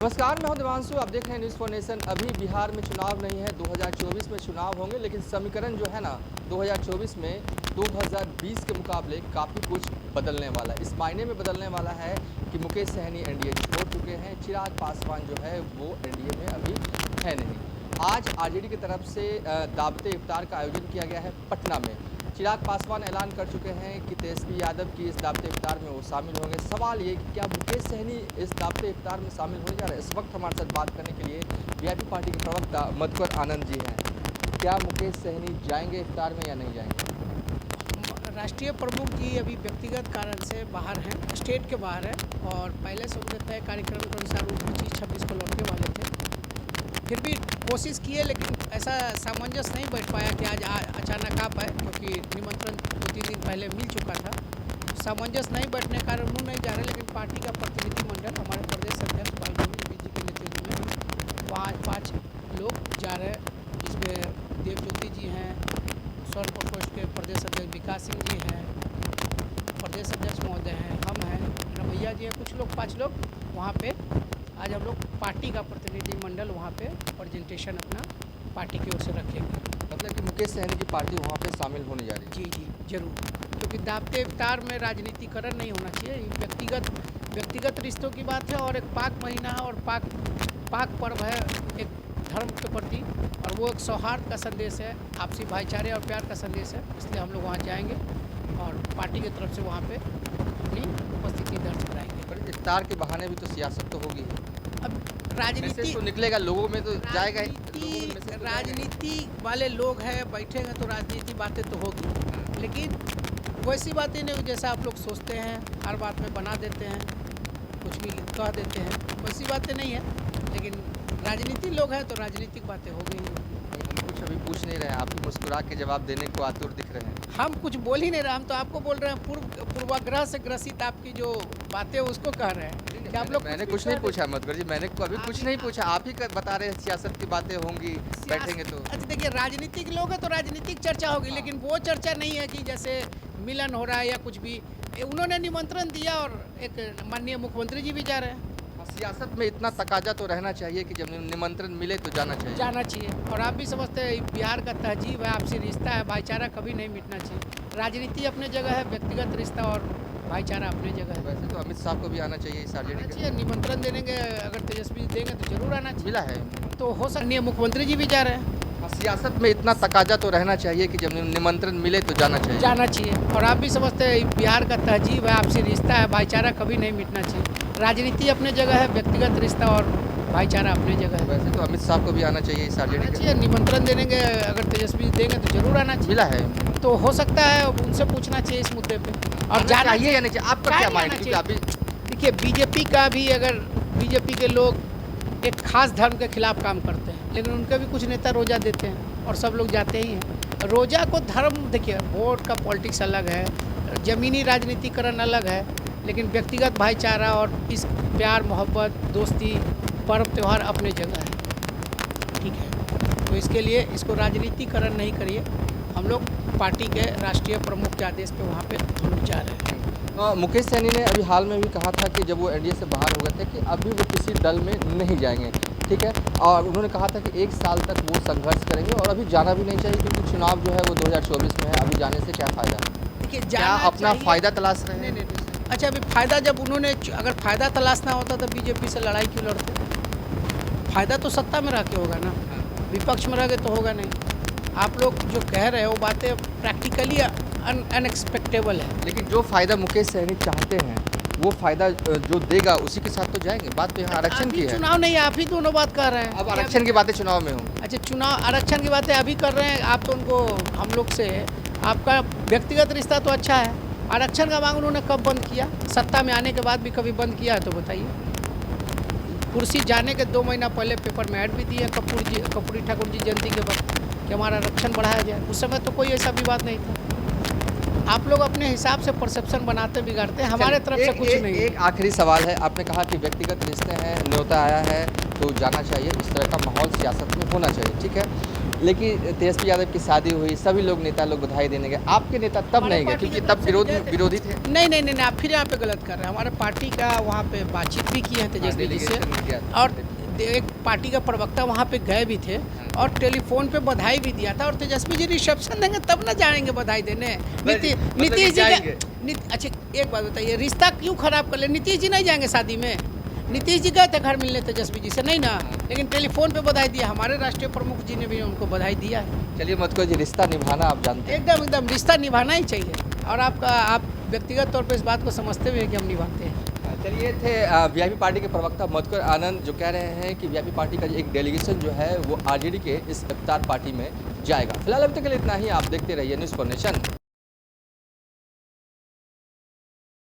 नमस्कार, मैं हूं दिवांशु। आप देख रहे हैं न्यूज़ फॉर नेशन। अभी बिहार में चुनाव नहीं है, 2024 में चुनाव होंगे, लेकिन समीकरण जो है ना 2024 में 2020 के मुकाबले काफ़ी कुछ बदलने वाला है। इस मायने में बदलने वाला है कि मुकेश सहनी एनडीए छोड़ चुके हैं, चिराग पासवान जो है वो एनडीए में अभी है नहीं। आज आरजेडी की तरफ से दावते इफ्तार का आयोजन किया गया है पटना में। चिराग पासवान ऐलान कर चुके हैं कि तेजस्वी यादव की इस दावते इफ्तार में वो शामिल होंगे। सवाल ये कि क्या मुकेश सहनी इस दावते इफ्तार में शामिल होने जा रहे हैं? इस वक्त हमारे साथ बात करने के लिए वीआईपी पार्टी के प्रवक्ता मधुकर आनंद जी हैं। क्या मुकेश सहनी जाएंगे इफ्तार में या नहीं जाएंगे? राष्ट्रीय प्रमुख जी अभी व्यक्तिगत कारण से बाहर हैं, स्टेट के बाहर हैं और पहले से उनके तय कार्यक्रम के अनुसार वो 25-26 को लौटने वाले थे। फिर भी कोशिश किए, लेकिन ऐसा सामंजस्य नहीं बैठ पाया कि आज अचानक आ पाए, क्योंकि निमंत्रण 2-3 दिन पहले मिल चुका था। सामंजस्य नहीं बैठने के कारण वो नहीं जा रहे, लेकिन पार्टी का प्रतिनिधिमंडल हमारे प्रदेश अध्यक्ष बालगोविंद जी के नेतृत्व में वहाँ 5 लोग जा रहे हैं, जिसमें देवज्योति जी हैं, स्वर्ण प्रकोष्ठ के प्रदेश अध्यक्ष विकास सिंह जी हैं, प्रदेश अध्यक्ष महोदय हैं, हम हैं, रमैया जी हैं, कुछ लोग 5 लोग वहाँ पे आज हम लोग पार्टी का प्रतिनिधिमंडल वहाँ पे प्रेजेंटेशन अपना पार्टी की ओर से रखेंगे। मतलब कि मुकेश सहनी की पार्टी वहाँ पे शामिल होने जा रही है? जी जरूर, क्योंकि दावते इफ्तार में राजनीतिकरण नहीं होना चाहिए। ये व्यक्तिगत रिश्तों की बात है और एक पाक महीना है और पाक पर्व है एक धर्म के प्रति, और वो एक सौहार्द का संदेश है, आपसी भाईचारे और प्यार का संदेश है। इसलिए हम लोग वहाँ जाएंगे और पार्टी की तरफ से वहाँ पे अपनी उपस्थिति दर्ज कराएंगे। पर इफ्तार के बहाने भी तो सियासत तो होगी। अब राजनीति तो निकलेगा, लोगों में तो जाएगा ही। राजनीति वाले लोग हैं, बैठेंगे तो राजनीति बातें तो होगी, लेकिन वैसी बातें नहीं जैसा आप लोग सोचते हैं, हर बात में बना देते हैं, कुछ भी कह देते हैं, वैसी बातें नहीं है। लेकिन राजनीति लोग हैं तो राजनीतिक बातें हो गई। हम कुछ अभी पूछ नहीं रहे हैं, आप मुस्कुरा के जवाब देने को आतुर दिख रहे हैं। हम कुछ बोल ही नहीं रहे, हम तो आपको बोल रहे हैं, पूर्वाग्रह से ग्रसित आपकी जो बातें उसको कह रहे हैं कि आप लोग। मैंने कुछ नहीं पूछा मधुकर जी, मैंने अभी कुछ नहीं पूछा, आप ही बता रहे हैं सियासत की बातें होंगी, बैठेंगे तो। अच्छा देखिए, राजनीतिक लोग हैं तो राजनीतिक चर्चा होगी, लेकिन वो चर्चा नहीं है कि जैसे मिलन हो रहा है या कुछ भी। उन्होंने निमंत्रण दिया और एक माननीय मुख्यमंत्री जी भी जा रहे हैं। सियासत में इतना तकाजा तो रहना चाहिए कि जब निमंत्रण मिले तो जाना चाहिए। और आप भी समझते हैं बिहार का तहजीब है, आपसी रिश्ता है, भाईचारा कभी नहीं मिटना चाहिए। राजनीति अपने जगह है, व्यक्तिगत रिश्ता और भाईचारा अपनी जगह है। वैसे तो अमित साहब को भी आना चाहिए इस आरजेडी के। निमंत्रण देंगे, अगर तेजस्वी देंगे तो जरूर आना चाहिए। मिला है तो हो सकता है मुख्यमंत्री जी भी जा रहे हैं। सियासत में इतना तकाजा तो रहना चाहिए कि जब निमंत्रण मिले तो जाना चाहिए। और आप भी समझते हैं बिहार का तहजीब है, आपसी रिश्ता है, भाईचारा कभी नहीं मिटना चाहिए। राजनीति अपने जगह है, व्यक्तिगत रिश्ता और भाईचारा अपनी जगह है। वैसे तो अमित साहब को भी आना चाहिए इस आरजेडी के। निमंत्रण देंगे, अगर तेजस्वी देंगे तो जरूर आना चाहिए। मिला है तो हो सकता है उनसे पूछना चाहिए इस मुद्दे पे। और जाना चाहिए या नहीं चाहिए, आपका क्या माइंड है? अभी देखिए, बीजेपी का भी, अगर बीजेपी के लोग एक खास धर्म के खिलाफ काम करते हैं, लेकिन उनके भी कुछ नेता रोज़ा देते हैं और सब लोग जाते ही हैं। रोज़ा को धर्म, देखिए वोट का पॉलिटिक्स अलग है, ज़मीनी राजनीतिकरण अलग है, लेकिन व्यक्तिगत भाईचारा और इस प्यार मोहब्बत दोस्ती पर्व त्यौहार अपने जगह है, ठीक है। तो इसके लिए इसको राजनीतिकरण नहीं करिए। हम लोग पार्टी के राष्ट्रीय प्रमुख के आदेश पे वहाँ पे हम लोग जा रहे हैं। मुकेश सहनी ने अभी हाल में भी कहा था कि जब वो एनडीए से बाहर हो गए थे कि अभी वो किसी दल में नहीं जाएंगे, ठीक है। और उन्होंने कहा था कि 1 साल तक वो संघर्ष करेंगे और अभी जाना भी नहीं चाहिए, क्योंकि चुनाव जो है वो 2024 में है, अभी जाने से क्या फ़ायदा? देखिए, क्या अपना फ़ायदा तलाश रहे हैं? नहीं। अच्छा, अभी फ़ायदा, जब उन्होंने, अगर फ़ायदा तलाशना होता तो बीजेपी से लड़ाई क्यों लड़ते? फ़ायदा तो सत्ता में रह के होगा ना, विपक्ष में रह के तो होगा नहीं। आप लोग जो कह रहे हो बातें प्रैक्टिकली अनएक्सपेक्टेबल है। लेकिन जो फ़ायदा मुकेश सहनी चाहते हैं वो फ़ायदा जो देगा उसी के साथ तो जाएंगे। बात तो यहाँ आरक्षण की है। चुनाव नहीं, आप ही दोनों बात कर रहे हैं। अब आरक्षण की बातें चुनाव में हो। अच्छा, चुनाव आरक्षण की बातें अभी कर रहे हैं आप, तो उनको हम लोग से आपका व्यक्तिगत रिश्ता तो अच्छा है। आरक्षण का मांग उन्होंने कब बंद किया? सत्ता में आने के बाद भी कभी बंद किया है तो बताइए। कुर्सी जाने के 2 महीना पहले पेपर में ऐड भी दिए कर्पूरी ठाकुर जी जयंती के वक्त कि हमारा आरक्षण बढ़ाया जाए। उस समय तो कोई ऐसा विवाद नहीं था। आप लोग अपने हिसाब से परसेप्शन बनाते बिगाड़ते हैं, हमारे तरफ से कुछ नहीं। एक आखिरी सवाल है, आपने कहा कि व्यक्तिगत रिश्ते हैं, न्योता आया है तो जाना चाहिए, इस तरह का माहौल सियासत में होना चाहिए, ठीक है। लेकिन तेजस्वी यादव की शादी हुई, सभी लोग नेता लोग बधाई देने गए, आपके नेता तब हमारे नहीं गए पार्टी क्योंकि के तब तरफ से गए थे। विरोधी थे। नहीं, आप फिर यहाँ पे गलत कर रहे हैं। हमारे पार्टी का वहाँ पे बातचीत भी की है तेजस्वी जी से, डेलीगेशन गया था। और एक पार्टी का प्रवक्ता वहाँ पे गए भी थे और टेलीफोन पे बधाई भी दिया था। और तेजस्वी जी रिसेप्शन देंगे तब ना जाएंगे बधाई देने। मतलब नीतीश जी जाएंगे। अच्छा एक बात बताइए, रिश्ता क्यों खराब कर ले? नीतीश जी नहीं जाएंगे शादी में? नीतीश जी गए थे घर मिलने तेजस्वी जी से, नहीं ना, लेकिन टेलीफोन पे बधाई दिया। हमारे राष्ट्रीय प्रमुख जी ने भी उनको बधाई दिया है। चलिए मत को जी, रिश्ता निभाना आप जानते हैं। एकदम रिश्ता निभाना ही चाहिए, और आप व्यक्तिगत तौर पे इस बात को समझते हुए कि हम निभाते हैं। चलिए थे वीआईपी पार्टी के प्रवक्ता मधुकर आनंद जो कह रहे हैं कि वीआईपी पार्टी का एक डेलीगेशन जो है वो आरजेडी के इस इफ्तार पार्टी में जाएगा। फिलहाल अभी तक के लिए इतना ही। आप देखते रहिए न्यूज़ फॉर नेशन।